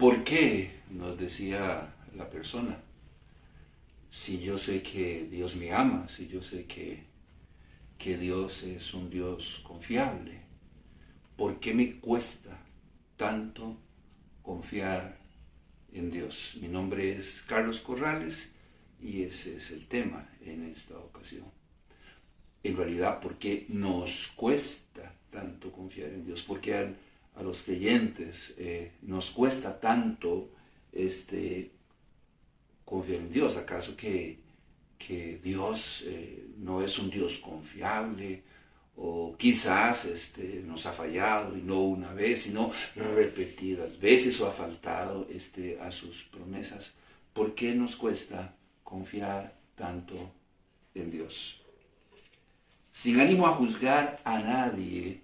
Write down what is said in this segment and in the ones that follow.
¿Por qué? Nos decía la persona. Si yo sé que Dios me ama, si yo sé que Dios es un Dios confiable, ¿por qué me cuesta tanto confiar en Dios? Mi nombre es Carlos Corrales y ese es el tema en esta ocasión. En realidad, ¿por qué nos cuesta tanto confiar en Dios? ¿Por qué a los creyentes nos cuesta tanto confiar en Dios? ¿Acaso que Dios no es un Dios confiable? O quizás nos ha fallado, y no una vez, sino repetidas veces, o ha faltado a sus promesas. ¿Por qué nos cuesta confiar tanto en Dios? Sin ánimo a juzgar a nadie,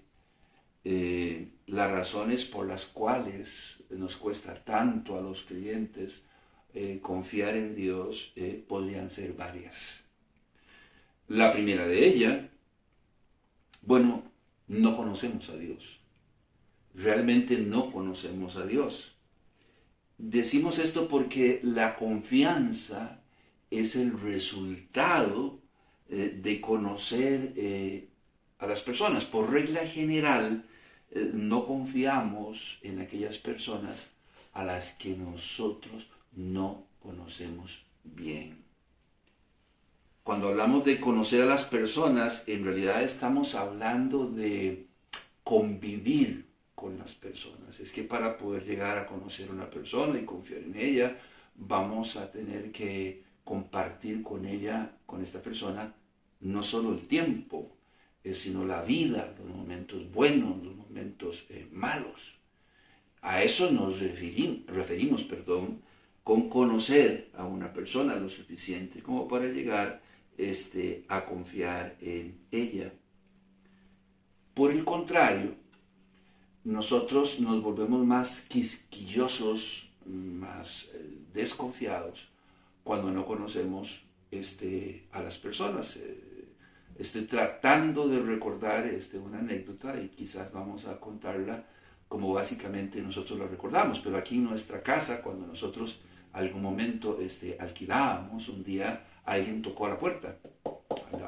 las razones por las cuales nos cuesta tanto a los creyentes confiar en Dios podrían ser varias. La primera de ellas, bueno, no conocemos a Dios. Realmente no conocemos a Dios. Decimos esto porque la confianza es el resultado de conocer a las personas. Por regla general, no confiamos en aquellas personas a las que nosotros no conocemos bien. Cuando hablamos de conocer a las personas, en realidad estamos hablando de convivir con las personas. Es que para poder llegar a conocer a una persona y confiar en ella, vamos a tener que compartir con ella, con esta persona, no solo el tiempo, sino la vida, los momentos buenos, los momentos malos. A eso nos referimos, con conocer a una persona lo suficiente como para llegar a confiar en ella. Por el contrario, nosotros nos volvemos más quisquillosos, más desconfiados cuando no conocemos a las personas. Estoy tratando de recordar una anécdota y quizás vamos a contarla como básicamente nosotros la recordamos, pero aquí en nuestra casa, cuando nosotros algún momento alquilábamos, un día alguien tocó a la puerta,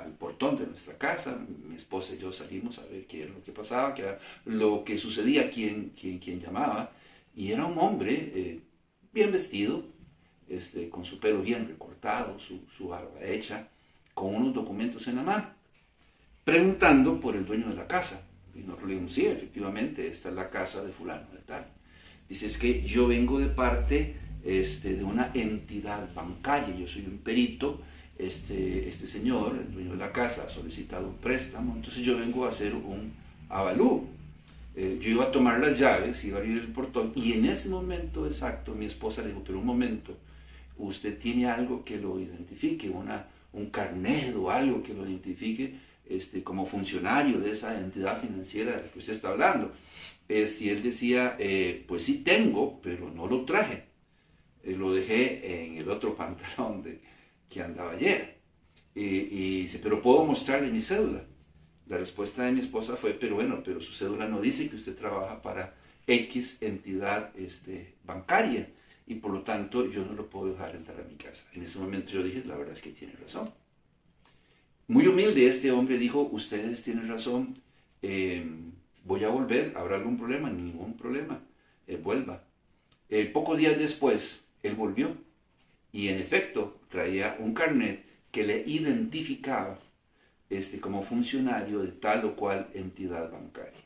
al portón de nuestra casa. Mi esposa y yo salimos a ver qué era lo que pasaba, qué era lo que sucedía, quién llamaba, y era un hombre bien vestido, con su pelo bien recortado, su barba hecha, con unos documentos en la mano, preguntando por el dueño de la casa. Y nosotros le dijimos, sí, efectivamente, esta es la casa de fulano de tal. Dice, es que yo vengo de parte de una entidad bancaria, yo soy un perito, este señor, el dueño de la casa, ha solicitado un préstamo, entonces yo vengo a hacer un avalúo. Yo iba a tomar las llaves, iba a abrir el portón, y en ese momento exacto mi esposa le dijo, pero un momento, usted tiene algo que lo identifique, un carnet o algo que lo identifique como funcionario de esa entidad financiera de la que usted está hablando. Y él decía, pues sí tengo, pero no lo traje. Lo dejé en el otro pantalón que andaba ayer. Y dice, pero puedo mostrarle mi cédula. La respuesta de mi esposa fue, pero bueno, pero su cédula no dice que usted trabaja para X entidad bancaria, y por lo tanto yo no lo puedo dejar entrar a mi casa. En ese momento yo dije, la verdad es que tiene razón. Muy humilde este hombre dijo, ustedes tienen razón, voy a volver, ¿habrá algún problema? Ningún problema, vuelva. Pocos días después, él volvió, y en efecto traía un carnet que le identificaba como funcionario de tal o cual entidad bancaria.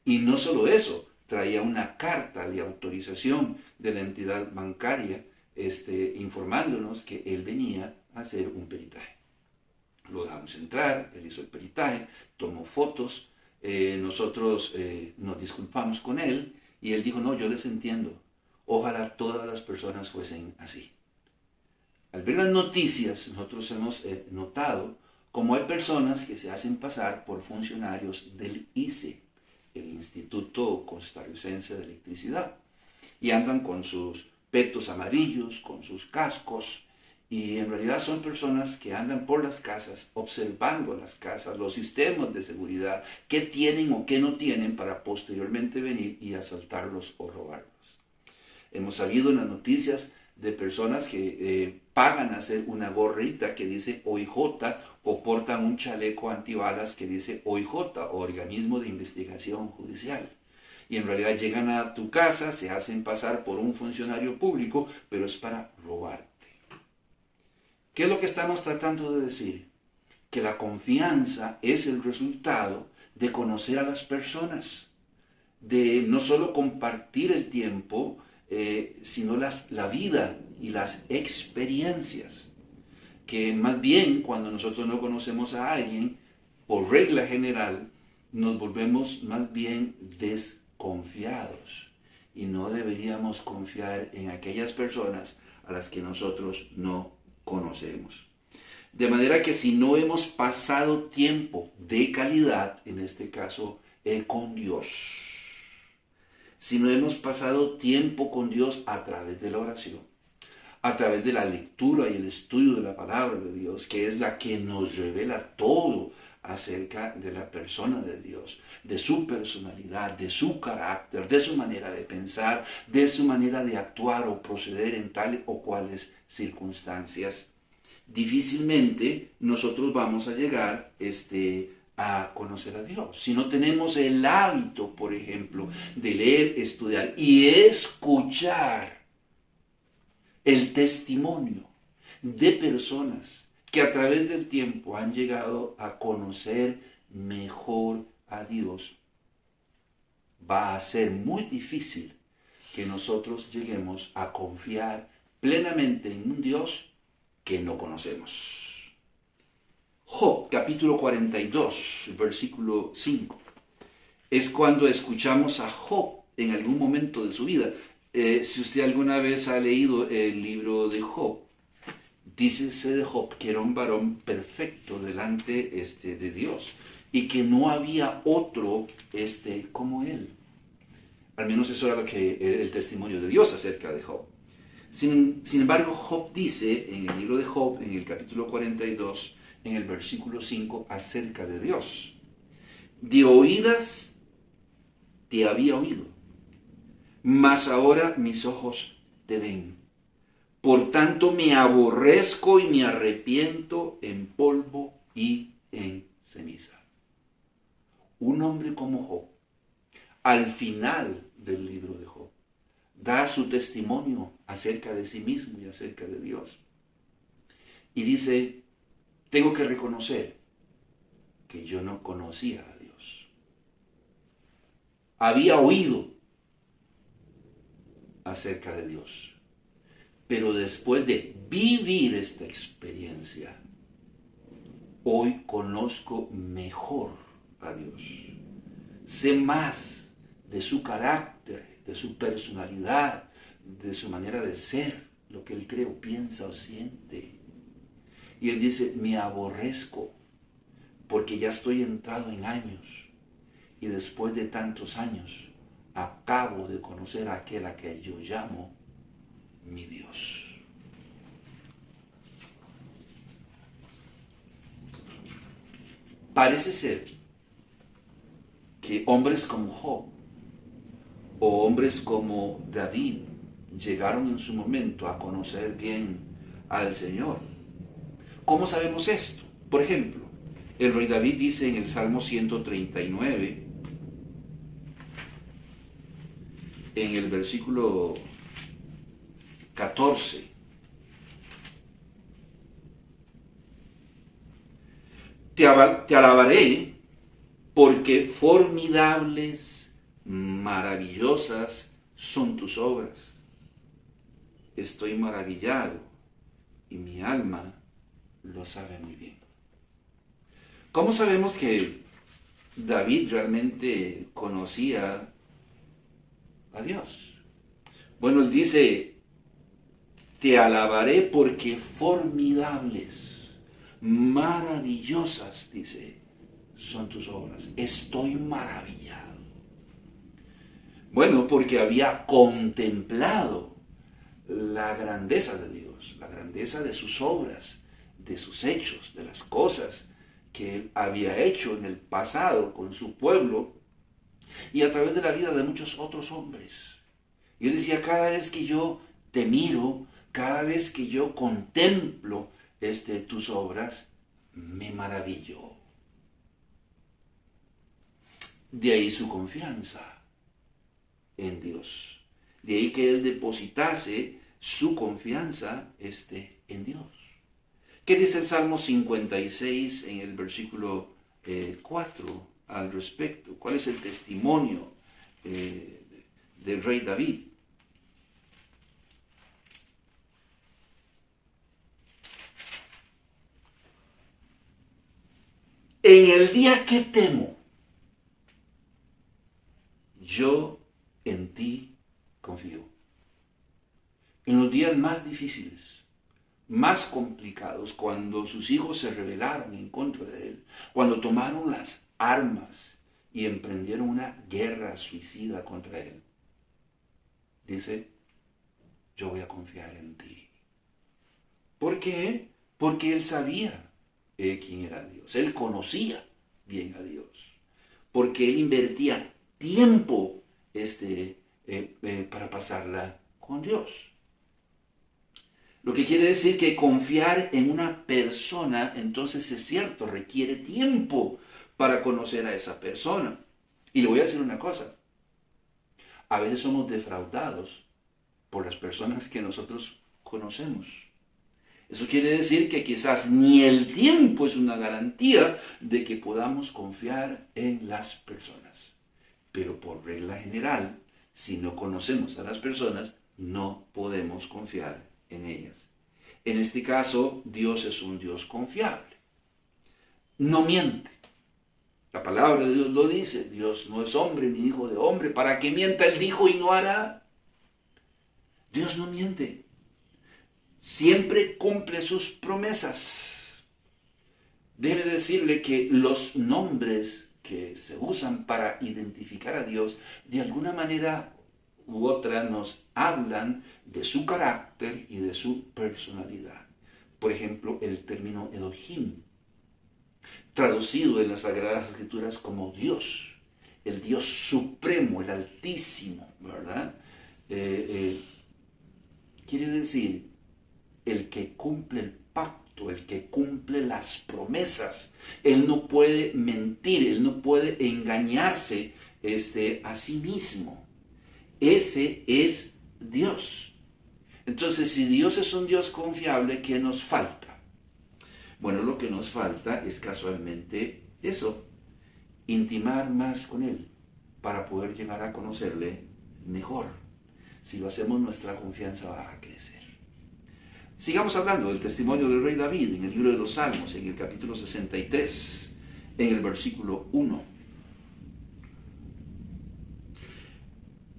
Y no solo eso, traía una carta de autorización de la entidad bancaria informándonos que él venía a hacer un peritaje. Lo dejamos entrar, él hizo el peritaje, tomó fotos, nosotros nos disculpamos con él y él dijo, no, yo les entiendo, ojalá todas las personas fuesen así. Al ver las noticias, nosotros hemos notado cómo hay personas que se hacen pasar por funcionarios del ICE, el Instituto Costarricense de Electricidad, y andan con sus petos amarillos, con sus cascos, y en realidad son personas que andan por las casas, observando las casas, los sistemas de seguridad, qué tienen o qué no tienen para posteriormente venir y asaltarlos o robarlos. Hemos sabido en las noticias de personas que pagan a hacer una gorrita que dice OIJ o portan un chaleco antibalas que dice OIJ, Organismo de Investigación Judicial. Y en realidad llegan a tu casa, se hacen pasar por un funcionario público, pero es para robarte. ¿Qué es lo que estamos tratando de decir? Que la confianza es el resultado de conocer a las personas, de no solo compartir el tiempo, sino la vida y las experiencias. Que más bien cuando nosotros no conocemos a alguien, por regla general, nos volvemos más bien desconfiados. Y no deberíamos confiar en aquellas personas a las que nosotros no conocemos. De manera que si no hemos pasado tiempo de calidad, en este caso con Dios, si no hemos pasado tiempo con Dios a través de la oración, a través de la lectura y el estudio de la palabra de Dios, que es la que nos revela todo acerca de la persona de Dios, de su personalidad, de su carácter, de su manera de pensar, de su manera de actuar o proceder en tales o cuales circunstancias, difícilmente nosotros vamos a llegar a conocer a Dios. Si no tenemos el hábito, por ejemplo, de leer, estudiar y escuchar el testimonio de personas que a través del tiempo han llegado a conocer mejor a Dios, va a ser muy difícil que nosotros lleguemos a confiar plenamente en un Dios que no conocemos. Job, capítulo 42, versículo 5. Es cuando escuchamos a Job en algún momento de su vida. Si usted alguna vez ha leído el libro de Job, dícese de Job que era un varón perfecto delante de Dios y que no había otro como él. Al menos eso era lo que el testimonio de Dios acerca de Job. Sin embargo, Job dice en el libro de Job, en el capítulo 42, en el versículo 5, acerca de Dios: de oídas te había oído, mas ahora mis ojos te ven. Por tanto me aborrezco y me arrepiento en polvo y en ceniza. Un hombre como Job, al final del libro de Job, da su testimonio acerca de sí mismo y acerca de Dios. Y dice: tengo que reconocer que yo no conocía a Dios. Había oído acerca de Dios, pero después de vivir esta experiencia, hoy conozco mejor a Dios. Sé más de su carácter, de su personalidad, de su manera de ser, lo que él cree o piensa o siente. Y él dice: me aborrezco porque ya estoy entrado en años y después de tantos años acabo de conocer a aquel a que yo llamo mi Dios. Parece ser que hombres como Job o hombres como David llegaron en su momento a conocer bien al Señor. ¿Cómo sabemos esto? Por ejemplo, el rey David dice en el Salmo 139, en el versículo 14, te alabaré porque formidables, maravillosas son tus obras. Estoy maravillado y mi alma lo sabe muy bien. ¿Cómo sabemos que David realmente conocía a Dios? Bueno, él dice: te alabaré porque formidables, maravillosas, dice, son tus obras. Estoy maravillado. Bueno, porque había contemplado la grandeza de Dios, la grandeza de sus obras, de sus hechos, de las cosas que él había hecho en el pasado con su pueblo y a través de la vida de muchos otros hombres. Yo decía, cada vez que yo te miro, cada vez que yo contemplo tus obras, me maravillo. De ahí su confianza en Dios. De ahí que él depositase su confianza en Dios. ¿Qué dice el Salmo 56 en el versículo 4 al respecto? ¿Cuál es el testimonio del rey David? En el día que temo, yo en ti confío. En los días más difíciles, más complicados, cuando sus hijos se rebelaron en contra de él, cuando tomaron las armas y emprendieron una guerra suicida contra él, dice, yo voy a confiar en ti. ¿Por qué? Porque él sabía quién era Dios. Él conocía bien a Dios. Porque él invertía tiempo para pasarla con Dios. Lo que quiere decir que confiar en una persona, entonces es cierto, requiere tiempo para conocer a esa persona. Y le voy a decir una cosa. A veces somos defraudados por las personas que nosotros conocemos. Eso quiere decir que quizás ni el tiempo es una garantía de que podamos confiar en las personas. Pero por regla general, si no conocemos a las personas, no podemos confiar en ellas. En este caso, Dios es un Dios confiable. No miente. La palabra de Dios lo dice. Dios no es hombre ni hijo de hombre para que mienta. Él dijo y no hará. Dios no miente. Siempre cumple sus promesas. Debe decirle que los nombres que se usan para identificar a Dios, de alguna manera u otra nos hablan de su carácter y de su personalidad. Por ejemplo, el término Elohim, traducido en las Sagradas Escrituras como Dios, el Dios supremo, el Altísimo, ¿verdad? Quiere decir el que cumple el pacto, el que cumple las promesas. Él no puede mentir, él no puede engañarse a sí mismo. Ese es Dios. Entonces, si Dios es un Dios confiable, ¿qué nos falta? Bueno, lo que nos falta es casualmente eso, intimar más con Él para poder llegar a conocerle mejor. Si lo hacemos, nuestra confianza va a crecer. Sigamos hablando del testimonio del rey David en el libro de los Salmos, en el capítulo 63, en el versículo 1.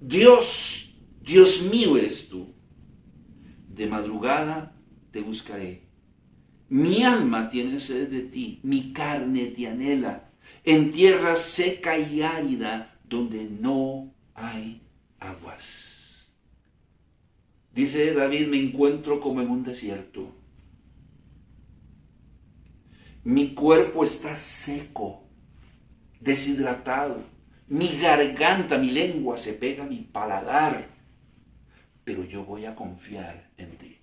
Dios, Dios mío eres tú. De madrugada te buscaré. Mi alma tiene sed de ti, mi carne te anhela, en tierra seca y árida, donde no hay aguas. Dice David, me encuentro como en un desierto. Mi cuerpo está seco, deshidratado. Mi garganta, mi lengua se pega a mi paladar. Pero yo voy a confiar en ti.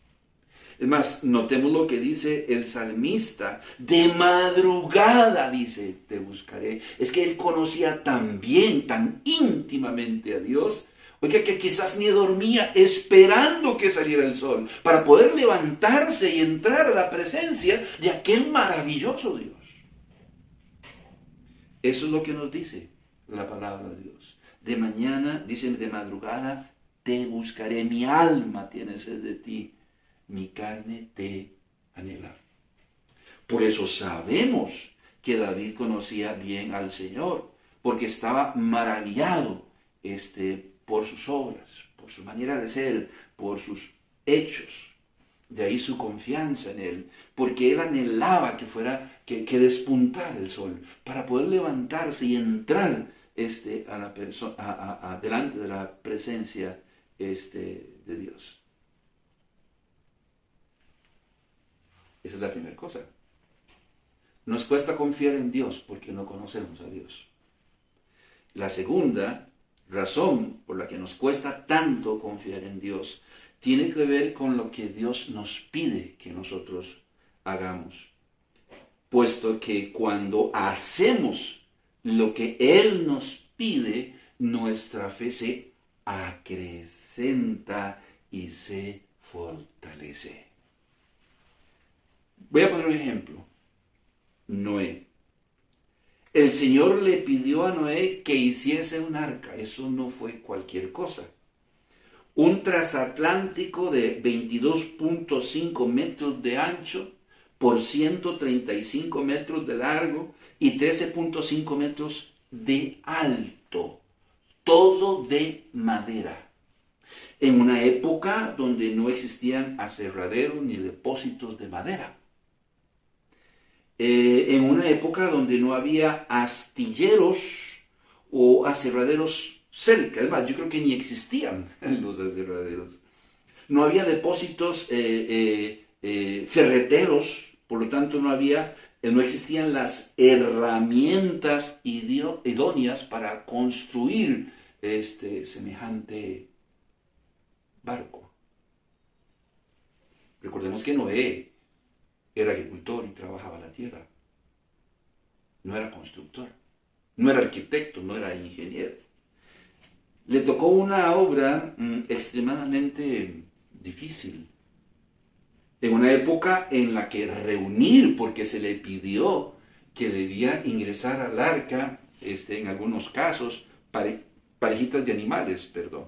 Es más, notemos lo que dice el salmista. De madrugada, dice, te buscaré. Es que él conocía tan bien, tan íntimamente a Dios. Oiga, que quizás ni dormía esperando que saliera el sol para poder levantarse y entrar a la presencia de aquel maravilloso Dios. Eso es lo que nos dice la palabra de Dios. De mañana, dice, de madrugada, te buscaré. Mi alma tiene sed de ti. Mi carne te anhela. Por eso sabemos que David conocía bien al Señor, porque estaba maravillado por sus obras, por su manera de ser, por sus hechos. De ahí su confianza en Él, porque Él anhelaba que despuntara el sol, para poder levantarse y entrar delante de la presencia de Dios. Esa es la primera cosa. Nos cuesta confiar en Dios porque no conocemos a Dios. La segunda, razón por la que nos cuesta tanto confiar en Dios tiene que ver con lo que Dios nos pide que nosotros hagamos. Puesto que cuando hacemos lo que Él nos pide, nuestra fe se acrecenta y se fortalece. Voy a poner un ejemplo. Noé. El Señor le pidió a Noé que hiciese un arca. Eso no fue cualquier cosa. Un transatlántico de 22.5 metros de ancho por 135 metros de largo y 13.5 metros de alto. Todo de madera. En una época donde no existían aserraderos ni depósitos de madera. En una época donde no había astilleros o aserraderos cerca. Es más, yo creo que ni existían los aserraderos. No había depósitos ferreteros, por lo tanto no existían las herramientas idóneas para construir semejante barco. Recordemos que Noé era agricultor y trabajaba la tierra. No era constructor, no era arquitecto, no era ingeniero. Le tocó una obra extremadamente difícil. En una época en la que reunir, porque se le pidió que debía ingresar al arca, en algunos casos, parejitas de animales, perdón.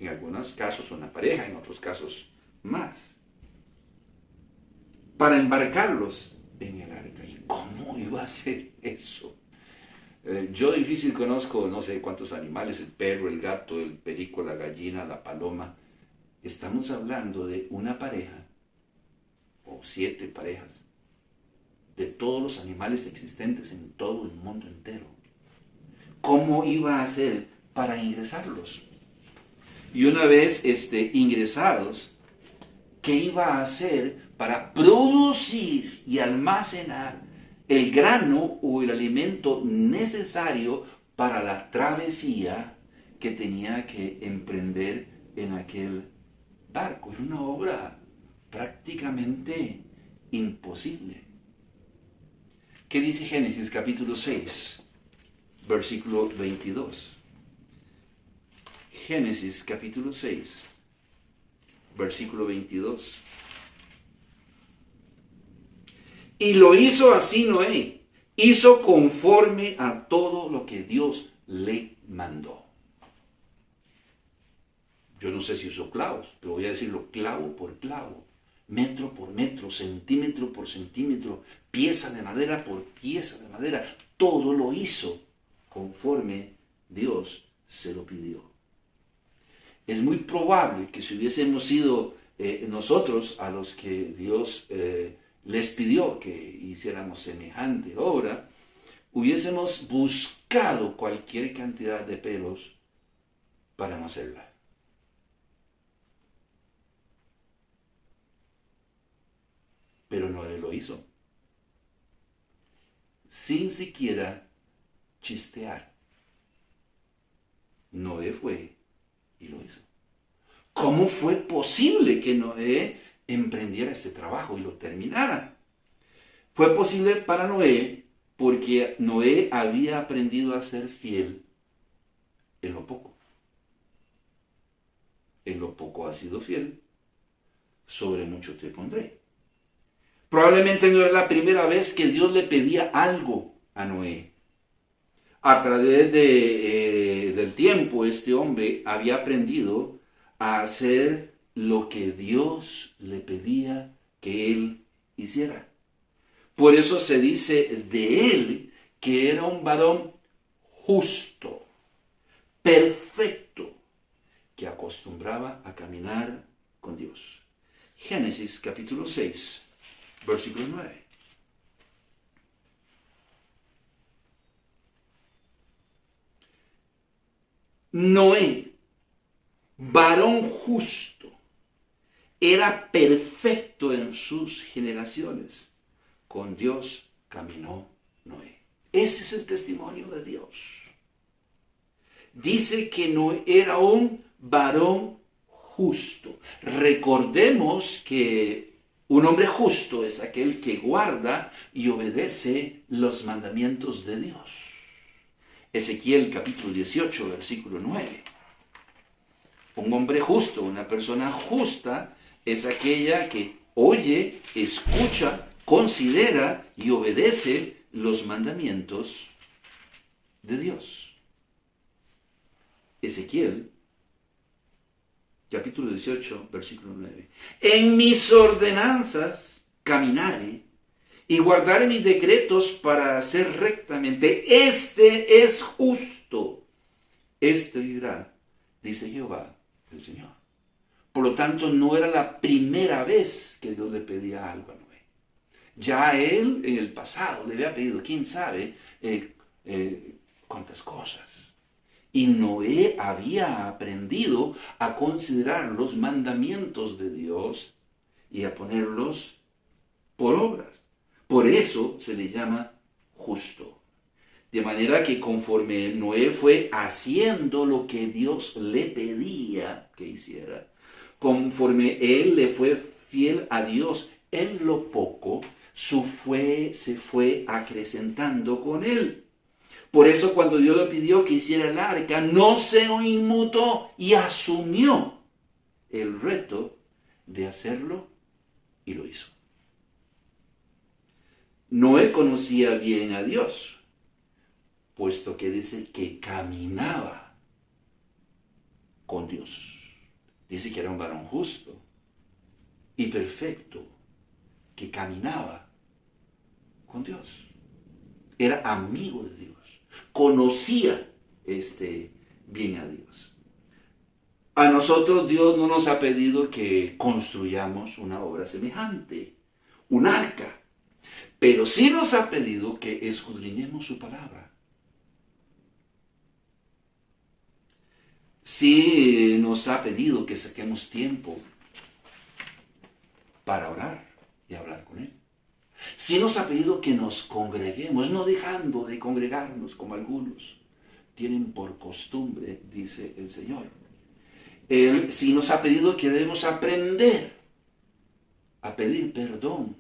En algunos casos una pareja, en otros casos más. Para embarcarlos en el arca. ¿Y cómo iba a ser eso? Yo difícil conozco no sé cuántos animales, el perro, el gato, el perico, la gallina, la paloma. Estamos hablando de una pareja, o 7 parejas, de todos los animales existentes en todo el mundo entero. ¿Cómo iba a hacer para ingresarlos? Y una vez ingresados, ¿qué iba a hacer para producir y almacenar el grano o el alimento necesario para la travesía que tenía que emprender en aquel barco? Era una obra prácticamente imposible. ¿Qué dice Génesis capítulo 6, versículo 22? Génesis capítulo 6, versículo 22. Y lo hizo así Noé, hizo conforme a todo lo que Dios le mandó. Yo no sé si usó clavos, pero voy a decirlo clavo por clavo, metro por metro, centímetro por centímetro, pieza de madera por pieza de madera. Todo lo hizo conforme Dios se lo pidió. Es muy probable que si hubiésemos sido nosotros a los que Dios les pidió que hiciéramos semejante obra, hubiésemos buscado cualquier cantidad de pelos para no hacerla. Pero Noé lo hizo, sin siquiera chistear. Noé fue y lo hizo. ¿Cómo fue posible que Noé emprendiera este trabajo y lo terminara? Fue posible para Noé porque Noé había aprendido a ser fiel en lo poco. En lo poco has sido fiel, sobre mucho te pondré. Probablemente no es la primera vez que Dios le pedía algo a Noé. A través del tiempo, este hombre había aprendido a hacer lo que Dios le pedía que él hiciera. Por eso se dice de él que era un varón justo, perfecto, que acostumbraba a caminar con Dios. Génesis capítulo 6, versículo 9. Noé, varón justo, era perfecto en sus generaciones. Con Dios caminó Noé. Ese es el testimonio de Dios. dice que no era un varón justo. Recordemos que un hombre justo es aquel que guarda y obedece los mandamientos de Dios. Ezequiel capítulo 18, versículo 9. Un hombre justo, una persona justa, es aquella que oye, escucha, considera y obedece los mandamientos de Dios. Ezequiel capítulo 18, versículo 9. En mis ordenanzas caminaré y guardaré mis decretos para hacer rectamente. Este es justo. Este vivirá, dice Jehová, el Señor. Por lo tanto, no era la primera vez que Dios le pedía algo a Noé. Ya él en el pasado le había pedido, quién sabe, cuántas cosas. Y Noé había aprendido a considerar los mandamientos de Dios y a ponerlos por obras. Por eso se le llama justo. De manera que conforme Noé fue haciendo lo que Dios le pedía que hiciera, conforme él le fue fiel a Dios en lo poco, se fue acrecentando con él. Por eso cuando Dios le pidió que hiciera el arca, no se inmutó y asumió el reto de hacerlo y lo hizo. Noé conocía bien a Dios, puesto que dice que caminaba con Dios. Dice que era un varón justo y perfecto, que caminaba con Dios. Era amigo de Dios. Conocía bien a Dios. A nosotros Dios no nos ha pedido que construyamos una obra semejante, un arca, pero sí nos ha pedido que escudriñemos su palabra. Sí nos ha pedido que saquemos tiempo para orar y hablar con Él. Sí nos ha pedido que nos congreguemos, no dejando de congregarnos como algunos tienen por costumbre, dice el Señor. Él sí nos ha pedido que debemos aprender a pedir perdón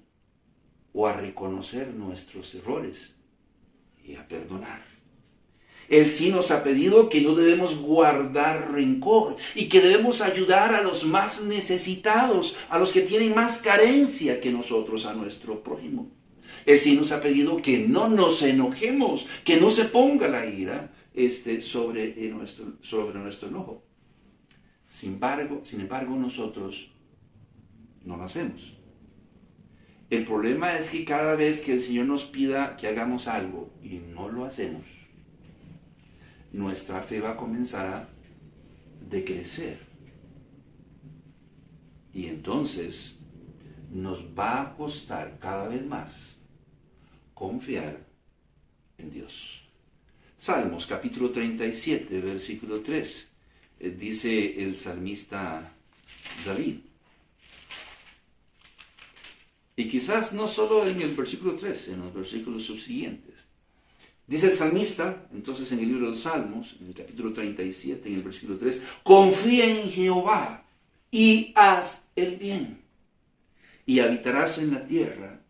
o a reconocer nuestros errores y a perdonar. Él sí nos ha pedido que no debemos guardar rencor y que debemos ayudar a los más necesitados, a los que tienen más carencia que nosotros, a nuestro prójimo. Él sí nos ha pedido que no nos enojemos, que no se ponga la ira sobre nuestro enojo. Sin embargo, nosotros no lo hacemos. El problema es que cada vez que el Señor nos pida que hagamos algo y no lo hacemos, nuestra fe va a comenzar a decrecer. Y entonces nos va a costar cada vez más confiar en Dios. Salmos capítulo 37, versículo 3. Dice el salmista David. Y quizás no solo en el versículo 3, en los versículos subsiguientes. Dice el salmista, entonces en el libro de los Salmos, en el capítulo 37, en el versículo 3, confía en Jehová y haz el bien, y habitarás en la tierra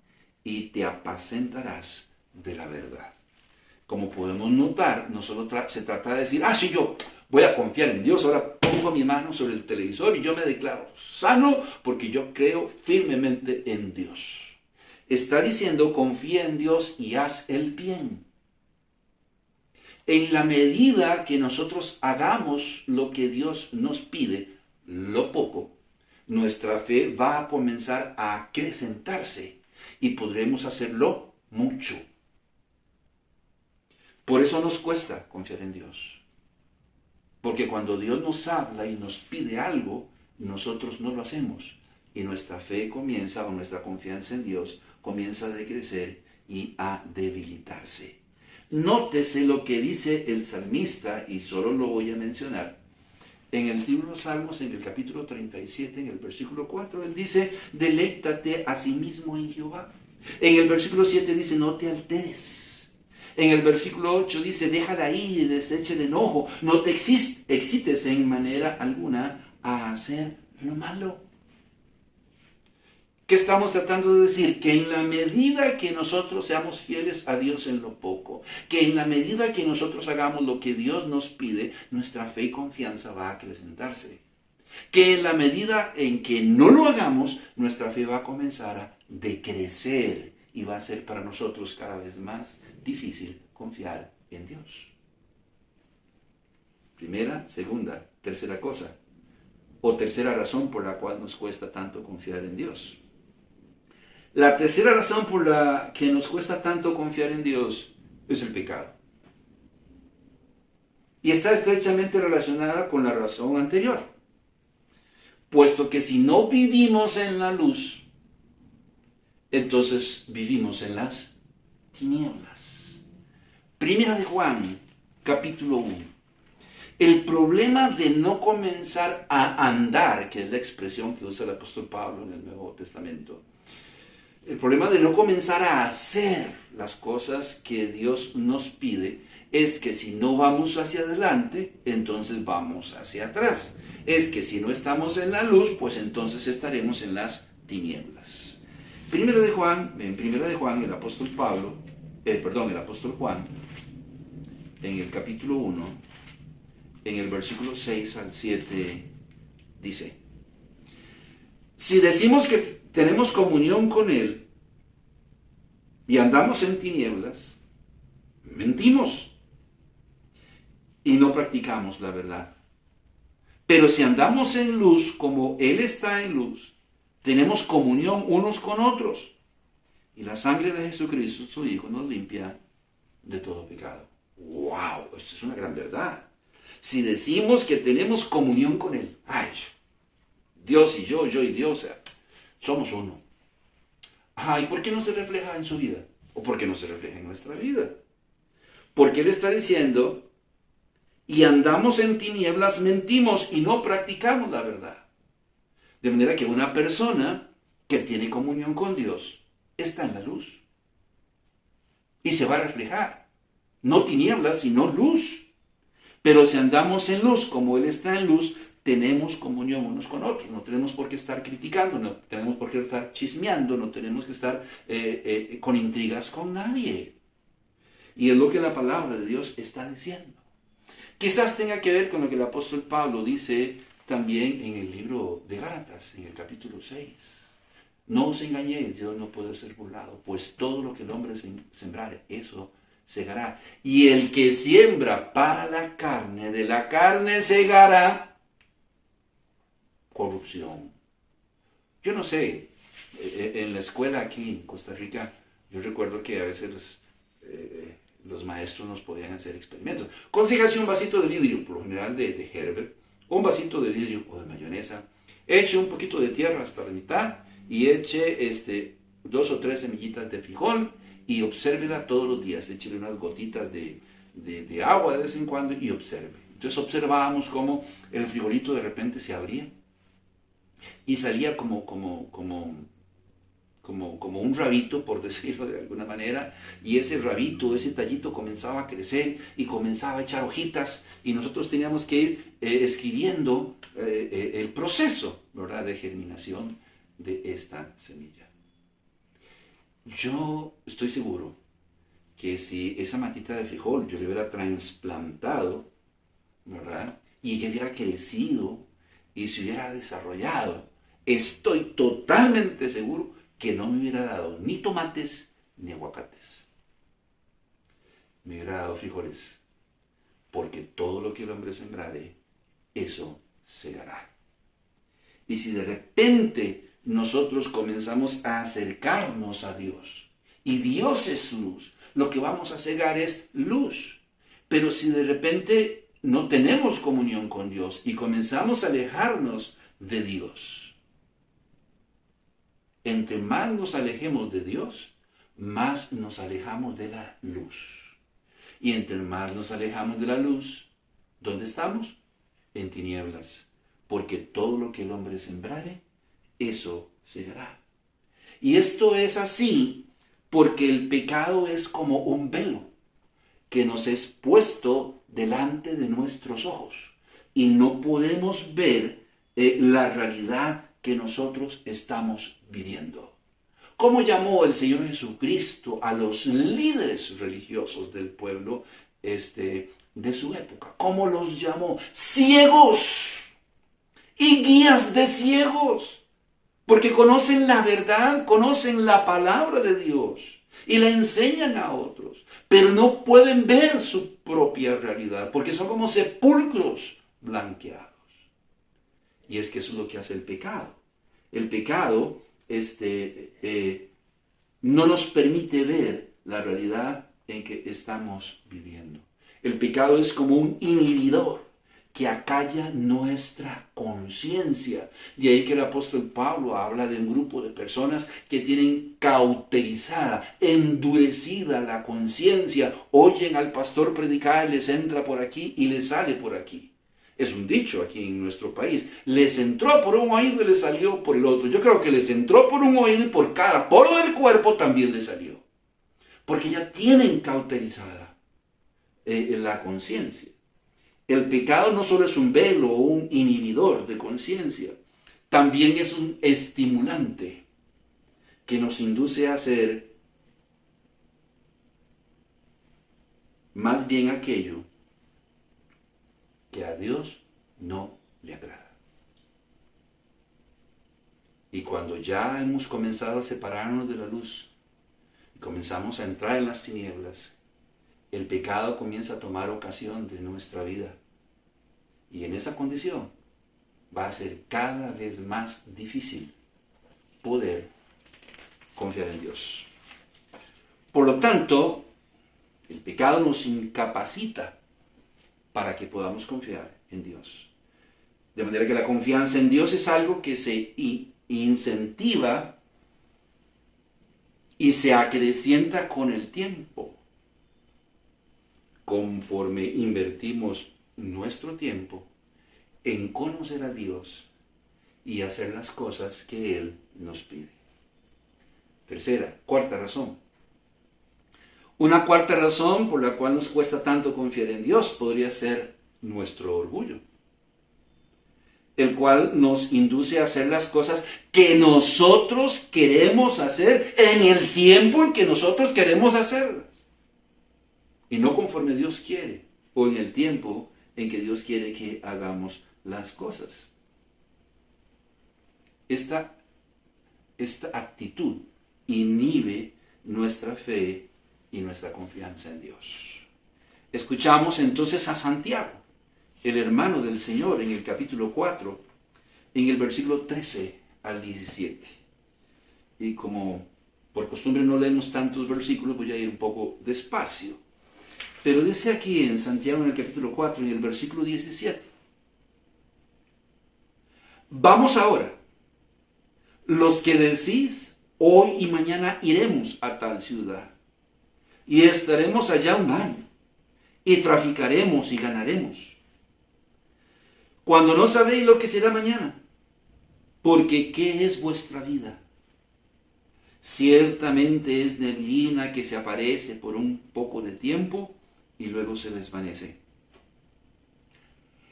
y te apacentarás de la verdad. Como podemos notar, no solo se trata de decir, sí, yo voy a confiar en Dios, ahora pongo mi mano sobre el televisor y yo me declaro sano porque yo creo firmemente en Dios. Está diciendo, confía en Dios y haz el bien. En la medida que nosotros hagamos lo que Dios nos pide, lo poco, nuestra fe va a comenzar a acrecentarse y podremos hacerlo mucho. Por eso nos cuesta confiar en Dios. Porque cuando Dios nos habla y nos pide algo, nosotros no lo hacemos. Y nuestra fe comienza, o nuestra confianza en Dios, comienza a decrecer y a debilitarse. Nótese lo que dice el salmista, y solo lo voy a mencionar. En el libro de los Salmos, en el capítulo 37, en el versículo 4, él dice, deleítate a sí mismo en Jehová. En el versículo 7 dice, no te alteres. En el versículo 8 dice, déjala ahí y deseche el enojo. No te excites en manera alguna a hacer lo malo. ¿Qué estamos tratando de decir? Que en la medida que nosotros seamos fieles a Dios en lo poco, que en la medida que nosotros hagamos lo que Dios nos pide, nuestra fe y confianza va a acrecentarse. Que en la medida en que no lo hagamos, nuestra fe va a comenzar a decrecer y va a ser para nosotros cada vez más difícil confiar en Dios. Primera, segunda, tercera cosa, o tercera razón por la cual nos cuesta tanto confiar en Dios. La tercera razón por la que nos cuesta tanto confiar en Dios es el pecado. Y está estrechamente relacionada con la razón anterior. Puesto que si no vivimos en la luz, entonces vivimos en las tinieblas. Primera de Juan, capítulo 1. El problema de no comenzar a andar, que es la expresión que usa el apóstol Pablo en el Nuevo Testamento, el problema de no comenzar a hacer las cosas que Dios nos pide es que si no vamos hacia adelante, entonces vamos hacia atrás. Es que si no estamos en la luz, pues entonces estaremos en las tinieblas. En Primera de Juan, el apóstol Juan, en el capítulo 1, en el versículo 6 al 7, dice: si decimos que tenemos comunión con Él y andamos en tinieblas, mentimos y no practicamos la verdad. Pero si andamos en luz como Él está en luz, tenemos comunión unos con otros. Y la sangre de Jesucristo, su Hijo, nos limpia de todo pecado. ¡Wow! Esto es una gran verdad. Si decimos que tenemos comunión con Él, ¡ay! Dios y yo y Dios, somos uno. Ay, ¿por qué no se refleja en su vida? ¿O por qué no se refleja en nuestra vida? Porque Él está diciendo, y andamos en tinieblas, mentimos y no practicamos la verdad. De manera que una persona que tiene comunión con Dios está en la luz. Y se va a reflejar. No tinieblas, sino luz. Pero si andamos en luz, como Él está en luz, tenemos comunión unos con otros. No tenemos por qué estar criticando, no tenemos por qué estar chismeando, no tenemos que estar con intrigas con nadie. Y es lo que la palabra de Dios está diciendo. Quizás tenga que ver con lo que el apóstol Pablo dice también en el libro de Gálatas, en el capítulo 6. No os engañéis, Dios no puede ser burlado, pues todo lo que el hombre sembrare, eso segará. Y el que siembra para la carne, de la carne segará corrupción. Yo no sé, en la escuela aquí en Costa Rica, yo recuerdo que a veces los maestros nos podían hacer experimentos. Consígase un vasito de vidrio, por lo general de Herbert, un vasito de vidrio o de mayonesa, eche un poquito de tierra hasta la mitad y eche 2 o 3 semillitas de frijol y obsérvela todos los días. Échele unas gotitas de agua de vez en cuando y observe. Entonces observábamos cómo el frijolito de repente se abría y salía como un rabito, por decirlo de alguna manera, y ese rabito, ese tallito comenzaba a crecer y comenzaba a echar hojitas, y nosotros teníamos que ir escribiendo el proceso, ¿verdad?, de germinación de esta semilla. Yo estoy seguro que si esa matita de frijol yo le hubiera trasplantado, ¿verdad?, y ella hubiera crecido y se hubiera desarrollado, estoy totalmente seguro que no me hubiera dado ni tomates ni aguacates. Me hubiera dado frijoles, porque todo lo que el hombre sembrare, eso segará. Y si de repente nosotros comenzamos a acercarnos a Dios, y Dios es luz, lo que vamos a segar es luz. Pero si de repente no tenemos comunión con Dios y comenzamos a alejarnos de Dios, entre más nos alejemos de Dios, más nos alejamos de la luz. Y entre más nos alejamos de la luz, ¿dónde estamos? En tinieblas. Porque todo lo que el hombre sembrare, eso segará. Y esto es así porque el pecado es como un velo. que nos es puesto delante de nuestros ojos y no podemos ver la realidad que nosotros estamos viviendo. ¿Cómo llamó el Señor Jesucristo a los líderes religiosos del pueblo de su época? ¿Cómo los llamó? Ciegos y guías de ciegos, porque conocen la verdad, conocen la palabra de Dios y la enseñan a otros, pero no pueden ver su propia realidad, porque son como sepulcros blanqueados. Y es que eso es lo que hace el pecado. El pecado no nos permite ver la realidad en que estamos viviendo. El pecado es como un inhibidor que acalla nuestra conciencia. De ahí que el apóstol Pablo habla de un grupo de personas que tienen cauterizada, endurecida la conciencia. Oyen al pastor predicar, les entra por aquí y les sale por aquí. Es un dicho aquí en nuestro país. Les entró por un oído y les salió por el otro. Yo creo que les entró por un oído y por cada poro del cuerpo también les salió. Porque ya tienen cauterizada la conciencia. El pecado no solo es un velo o un inhibidor de conciencia, también es un estimulante que nos induce a hacer más bien aquello que a Dios no le agrada. Y cuando ya hemos comenzado a separarnos de la luz y comenzamos a entrar en las tinieblas, el pecado comienza a tomar ocasión de nuestra vida. Y en esa condición va a ser cada vez más difícil poder confiar en Dios. Por lo tanto, el pecado nos incapacita para que podamos confiar en Dios. De manera que la confianza en Dios es algo que se incentiva y se acrecienta con el tiempo. Conforme invertimos nuestro tiempo en conocer a Dios y hacer las cosas que Él nos pide. Cuarta razón. Una cuarta razón por la cual nos cuesta tanto confiar en Dios podría ser nuestro orgullo, el cual nos induce a hacer las cosas que nosotros queremos hacer en el tiempo en que nosotros queremos hacerlas. Y no conforme Dios quiere, o en el tiempo en que Dios quiere que hagamos las cosas. Esta actitud inhibe nuestra fe y nuestra confianza en Dios. Escuchamos entonces a Santiago, el hermano del Señor, en el capítulo 4, en el versículo 13 al 17. Y como por costumbre no leemos tantos versículos, voy a ir un poco despacio. Pero dice aquí en Santiago, en el capítulo 4, en el versículo 17. Vamos ahora, los que decís, hoy y mañana iremos a tal ciudad, y estaremos allá un año, y traficaremos y ganaremos. Cuando no sabéis lo que será mañana, porque ¿qué es vuestra vida? Ciertamente es neblina que se aparece por un poco de tiempo y luego se desvanece.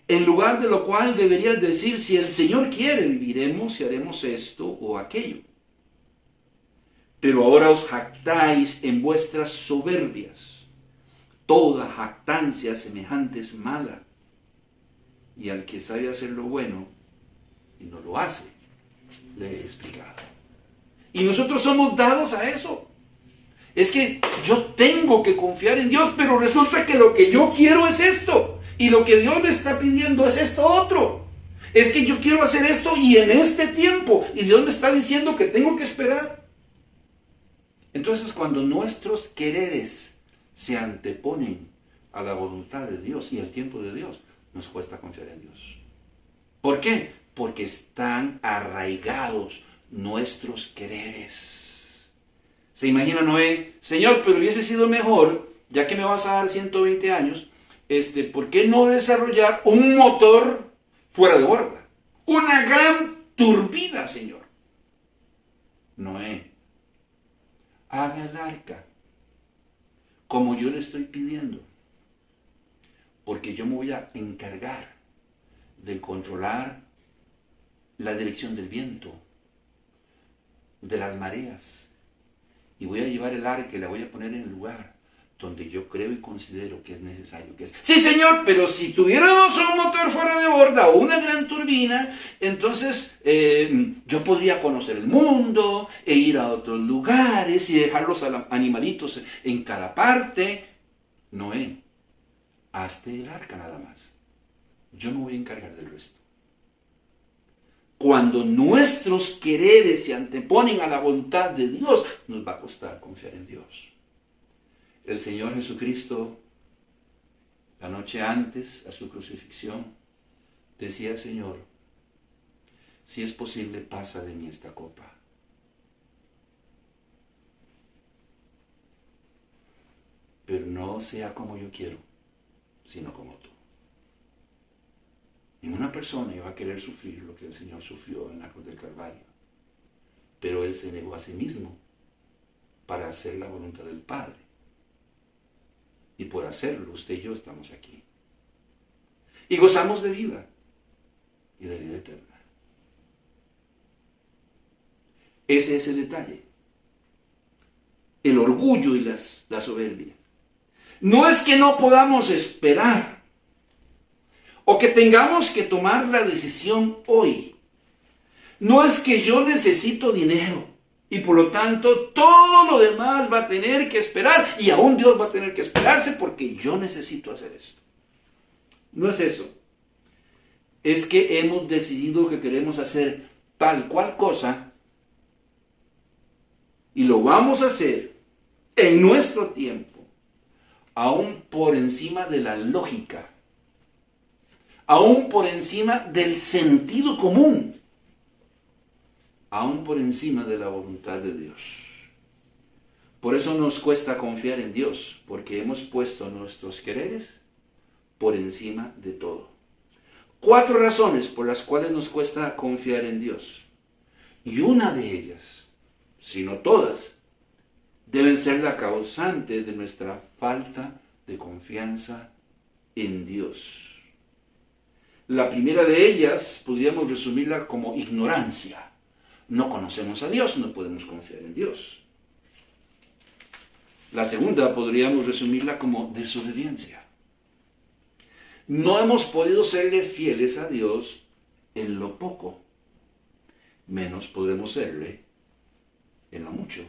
En lugar de lo cual deberías decir, si el Señor quiere, viviremos y haremos esto o aquello. Pero ahora os jactáis en vuestras soberbias. Toda jactancia semejante es mala. Y al que sabe hacer lo bueno y no lo hace, le he explicado. Y nosotros somos dados a eso. Es que yo tengo que confiar en Dios, pero resulta que lo que yo quiero es esto. Y lo que Dios me está pidiendo es esto otro. Es que yo quiero hacer esto y en este tiempo. Y Dios me está diciendo que tengo que esperar. Entonces, cuando nuestros quereres se anteponen a la voluntad de Dios y al tiempo de Dios, nos cuesta confiar en Dios. ¿Por qué? Porque están arraigados nuestros quereres. Se imagina Noé, Señor, pero hubiese sido mejor, ya que me vas a dar 120 años, ¿por qué no desarrollar un motor fuera de borda? Una gran turbina, Señor. Noé, haga el arca como yo le estoy pidiendo, porque yo me voy a encargar de controlar la dirección del viento, de las mareas, y voy a llevar el arca y la voy a poner en el lugar donde yo creo y considero que es necesario que es. Sí, Señor, pero si tuviéramos un motor fuera de borda o una gran turbina, entonces yo podría conocer el mundo e ir a otros lugares y dejar los animalitos en cada parte. Noé, hazte el arca nada más. Yo me voy a encargar del resto. Cuando nuestros quereres se anteponen a la voluntad de Dios, nos va a costar confiar en Dios. El Señor Jesucristo, la noche antes a su crucifixión, decía: Señor, si es posible, pasa de mí esta copa. Pero no sea como yo quiero, sino como tú. Ninguna persona iba a querer sufrir lo que el Señor sufrió en la cruz del Calvario. Pero Él se negó a sí mismo para hacer la voluntad del Padre. Y por hacerlo, usted y yo estamos aquí. Y gozamos de vida. Y de vida eterna. Ese es el detalle. El orgullo y la soberbia. No es que no podamos esperar, o que tengamos que tomar la decisión hoy. No es que yo necesito dinero y por lo tanto todo lo demás va a tener que esperar, y aún Dios va a tener que esperarse porque yo necesito hacer esto. No es eso. Es que hemos decidido que queremos hacer tal cual cosa y lo vamos a hacer en nuestro tiempo, aún por encima de la lógica, aún por encima del sentido común, aún por encima de la voluntad de Dios. Por eso nos cuesta confiar en Dios, porque hemos puesto nuestros quereres por encima de todo. 4 razones por las cuales nos cuesta confiar en Dios. Y una de ellas, si no todas, deben ser la causante de nuestra falta de confianza en Dios. La primera de ellas podríamos resumirla como ignorancia. No conocemos a Dios, no podemos confiar en Dios. La segunda podríamos resumirla como desobediencia. No hemos podido serle fieles a Dios en lo poco, menos podremos serle en lo mucho.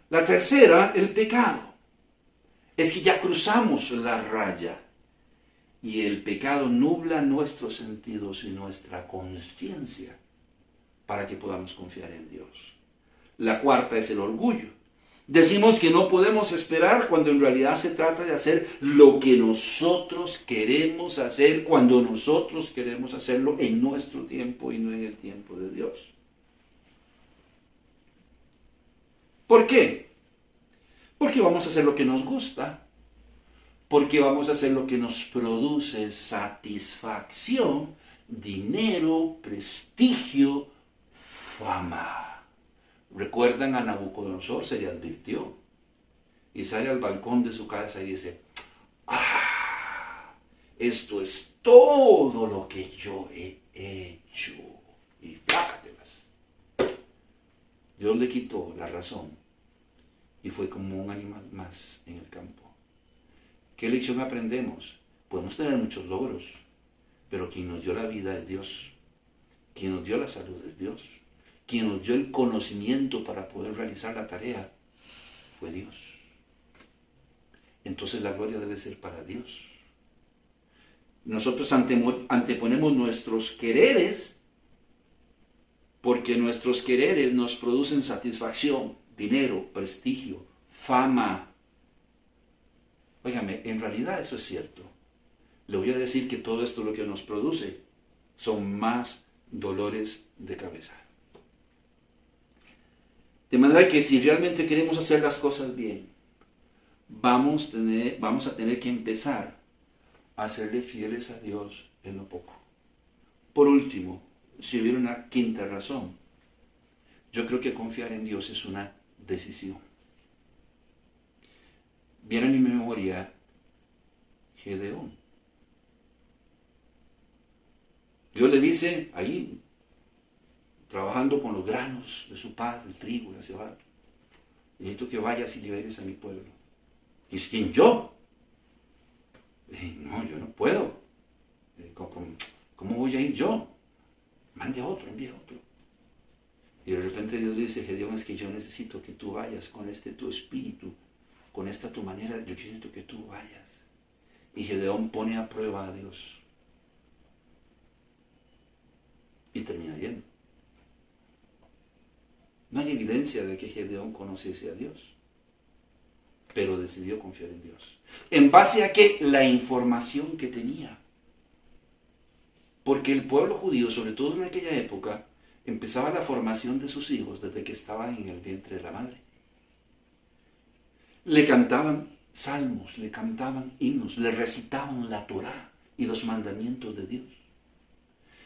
La tercera, el pecado. Es que ya cruzamos la raya y el pecado nubla nuestros sentidos y nuestra conciencia para que podamos confiar en Dios. La cuarta es el orgullo. Decimos que no podemos esperar cuando en realidad se trata de hacer lo que nosotros queremos hacer, cuando nosotros queremos hacerlo en nuestro tiempo y no en el tiempo de Dios. ¿Por qué? Porque vamos a hacer lo que nos gusta, porque vamos a hacer lo que nos produce satisfacción, dinero, prestigio, fama. ¿Recuerdan a Nabucodonosor? Se le advirtió. Y sale al balcón de su casa y dice: esto es todo lo que yo he hecho. Y flácatelas. Dios le quitó la razón y fue como un animal más en el campo. ¿Qué lección aprendemos? Podemos tener muchos logros, pero quien nos dio la vida es Dios. Quien nos dio la salud es Dios. Quien nos dio el conocimiento para poder realizar la tarea fue Dios. Entonces la gloria debe ser para Dios. Nosotros anteponemos nuestros quereres porque nuestros quereres nos producen satisfacción, dinero, prestigio, fama. Óigame, en realidad eso es cierto. Le voy a decir que todo esto lo que nos produce son más dolores de cabeza. De manera que si realmente queremos hacer las cosas bien, vamos a tener que empezar a serle fieles a Dios en lo poco. Por último, si hubiera una quinta razón, yo creo que confiar en Dios es una decisión. viene a mi memoria Gedeón. Dios le dice ahí, trabajando con los granos de su padre, el trigo, la cebada, necesito que vayas y liberes a mi pueblo. Dice, ¿quién, yo? No, yo no puedo. ¿Cómo voy a ir yo? Mande a otro, envíe a otro. Y de repente Dios dice, Gedeón, es que yo necesito que tú vayas con tu espíritu, con esta tu manera, yo necesito que tú vayas. Y Gedeón pone a prueba a Dios. Y termina yendo. No hay evidencia de que Gedeón conociese a Dios, pero decidió confiar en Dios. ¿En base a qué? La información que tenía. Porque el pueblo judío, sobre todo en aquella época, empezaba la formación de sus hijos desde que estaban en el vientre de la madre. Le cantaban salmos, le cantaban himnos, le recitaban la Torá y los mandamientos de Dios.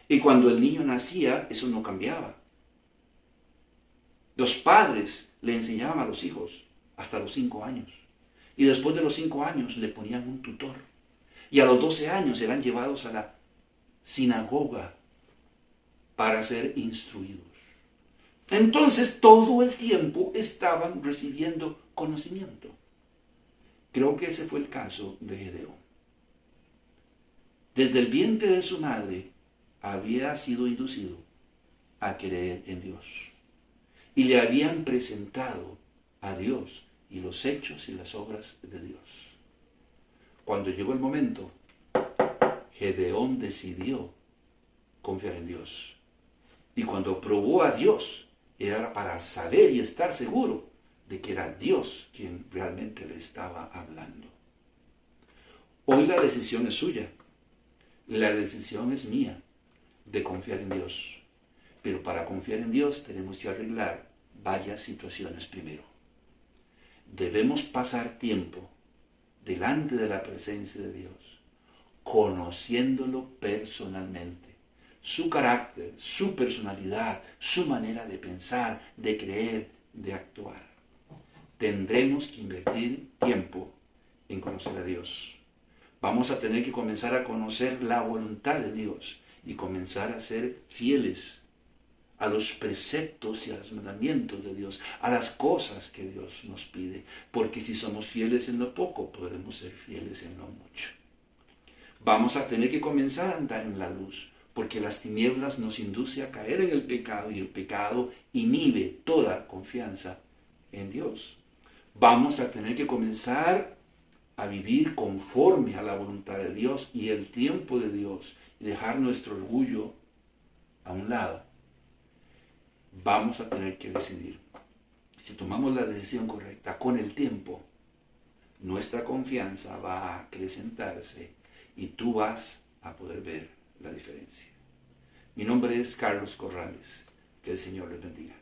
Y cuando el niño nacía, eso no cambiaba. Los padres le enseñaban a los hijos hasta los 5 años. Y después de los 5 años le ponían un tutor. Y a los 12 años eran llevados a la sinagoga para ser instruidos. Entonces todo el tiempo estaban recibiendo conocimiento. Creo que ese fue el caso de Gedeón. Desde el vientre de su madre había sido inducido a creer en Dios. Y le habían presentado a Dios y los hechos y las obras de Dios. Cuando llegó el momento, Gedeón decidió confiar en Dios. Y cuando probó a Dios, era para saber y estar seguro de que era Dios quien realmente le estaba hablando. Hoy la decisión es suya. La decisión es mía de confiar en Dios. Pero para confiar en Dios tenemos que arreglar varias situaciones primero. Debemos pasar tiempo delante de la presencia de Dios, conociéndolo personalmente. Su carácter, su personalidad, su manera de pensar, de creer, de actuar. Tendremos que invertir tiempo en conocer a Dios. Vamos a tener que comenzar a conocer la voluntad de Dios y comenzar a ser fieles a los preceptos y a los mandamientos de Dios, a las cosas que Dios nos pide. Porque si somos fieles en lo poco, podremos ser fieles en lo mucho. Vamos a tener que comenzar a andar en la luz, porque las tinieblas nos induce a caer en el pecado y el pecado inhibe toda confianza en Dios. Vamos a tener que comenzar a vivir conforme a la voluntad de Dios y el tiempo de Dios y dejar nuestro orgullo a un lado. Vamos a tener que decidir. Si tomamos la decisión correcta con el tiempo, nuestra confianza va a acrecentarse y tú vas a poder ver la diferencia. Mi nombre es Carlos Corrales. Que el Señor les bendiga.